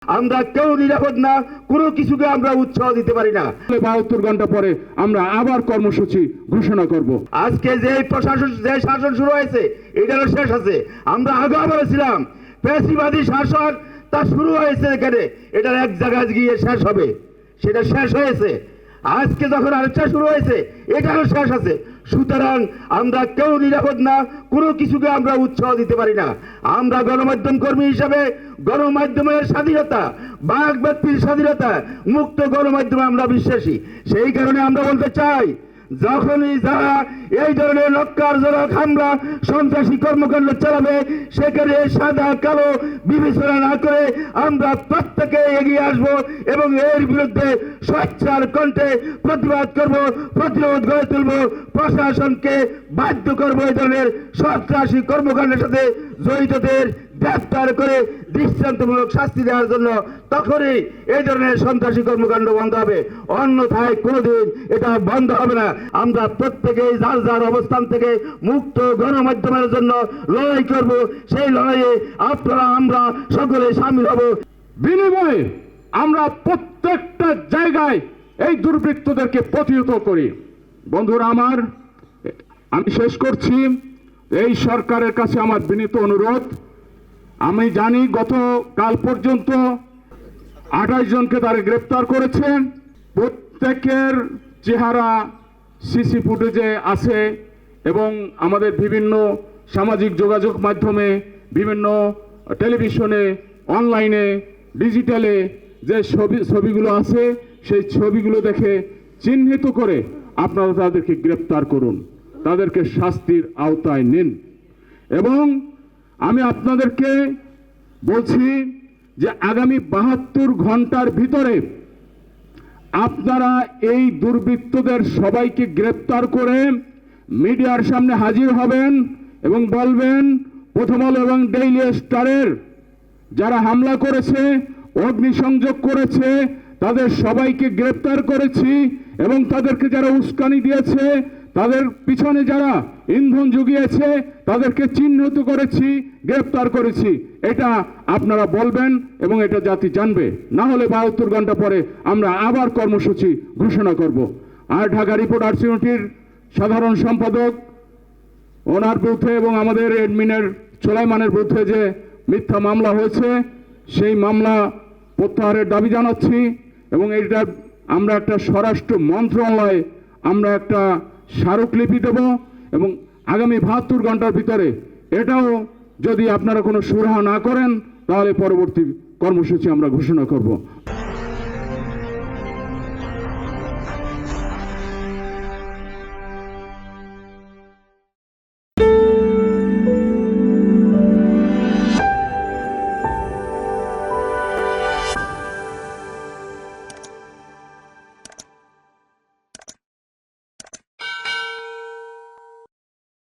আমরা কেউ নিরাপদ না, কোনো কিছুকে আমরা উৎসাহ দিতে পারি না। 72 ঘন্টা পরে আমরা আবার কর্মসূচি ঘোষণা করব। আজকে যে প্রশাসন যে শাসন শুরু হয়েছে এটারও শেষ আছে। আমরা আগেও বলেছিলাম ফ্যাসিবাদী শাসন তা শুরু হয়েছে এখানে, এটার এক জায়গায় গিয়ে শেষ হবে, সেটা শেষ হয়েছে। আজকে যখন আরেকটা শুরু হয়েছে এটারও শেষ আছে। সুতরাং আমরা কেউ নিরাপদ না, কোনো কিছুকে আমরা উৎসাহ দিতে পারি না। আমরা গণমাধ্যম কর্মী হিসাবে গণমাধ্যমের স্বাধীনতা, বাক ব্যক্তির স্বাধীনতা, মুক্ত গণমাধ্যমে আমরা বিশ্বাসী। সেই কারণে আমরা বলতে চাই, যখনই যারা এই ধরনের লক্ষ্যজনক হামলা সন্ত্রাসী কর্মকাণ্ড চালাবে সেখানে সাদা কালো বিবেচনা না করে আমরা প্রত্যেকে এগিয়ে আসব এবং এর বিরুদ্ধে সোচ্চার কণ্ঠে প্রতিবাদ করব, প্রতিরোধ গড়ে তুলব, প্রশাসনকে বাধ্য করব এই ধরনের সন্ত্রাসী কর্মকাণ্ডের সাথে জড়িতদের গ্রেফতার করে দৃষ্টান্তমূলক শাস্তি দেওয়ার জন্য। তখনই এই ধরনের সন্ত্রাসী কর্মকাণ্ড বন্ধ হবে, অন্যথায় কোনোদিন এটা বন্ধ হবে না। আমরা প্রত্যেকেই যার যার অবস্থান থেকে মুক্ত গণমাধ্যমের জন্য লড়াই করব। সেই লড়াইয়ে আপনারা আমরা সকলে সামিল হব। বিনিময়ে আমরা প্রত্যেকটা জায়গায় এই দুর্বৃত্তদেরকে প্রতিহত করি। বন্ধুরা আমার, আমি শেষ করছি। এই সরকারের কাছে আমার বিনীত অনুরোধ, আমি জানি গতকাল পর্যন্ত 28 জনকে তারা গ্রেপ্তার করেছে। প্রত্যেকের চেহারা সিসি ফুটেজে আছে এবং আমাদের বিভিন্ন সামাজিক যোগাযোগ মাধ্যমে, বিভিন্ন টেলিভিশনে, অনলাইনে, ডিজিটালে যে ছবিগুলো আছে সেই ছবিগুলো দেখে চিহ্নিত করে আপনারা তাদেরকে গ্রেপ্তার করুন, তাদেরকে শাস্তির আওতায় নিন। এবং আমি আপনাদেরকে বলছি যে আগামী 72 ঘন্টার ভিতরে আপনারা এই দুর্বৃত্তদের সবাইকে গ্রেপ্তার করে মিডিয়ার সামনে হাজির হবেন এবং বলবেন, প্রথম আলো এবং ডেইলি স্টারের যারা হামলা করেছে, অগ্নিসংযোগ করেছে, তাদের সবাইকে গ্রেপ্তার করেছি এবং তাদেরকে যারা উস্কানি দিয়েছে, তাদের পিছনে যারা ইন্ধন জুগিয়েছে তাদেরকে চিহ্নিত করেছি, গ্রেপ্তার করেছি। এটা আপনারা বলবেন এবং এটা জাতি জানবে। না হলে 72 ঘন্টা পরে আমরা আবার কর্মসূচি ঘোষণা করব। আর ঢাকা রিপোর্টার্স ইউনিটির সাধারণ সম্পাদক ওনার বিরুদ্ধে এবং আমাদের এডমিনের সোলাইমানের বিরুদ্ধে যে মিথ্যা মামলা হয়েছে সেই মামলা প্রত্যাহারের দাবি জানাচ্ছি এবং এটা আমরা একটা স্বরাষ্ট্র মন্ত্রণালয়ে আমরা একটা স্মারকলিপি দেব এবং আগামী 72 ঘন্টার ভিতরে এটাও যদি আপনারা কোনো সুরাহা না করেন তাহলে পরবর্তী কর্মসূচি আমরা ঘোষণা করব।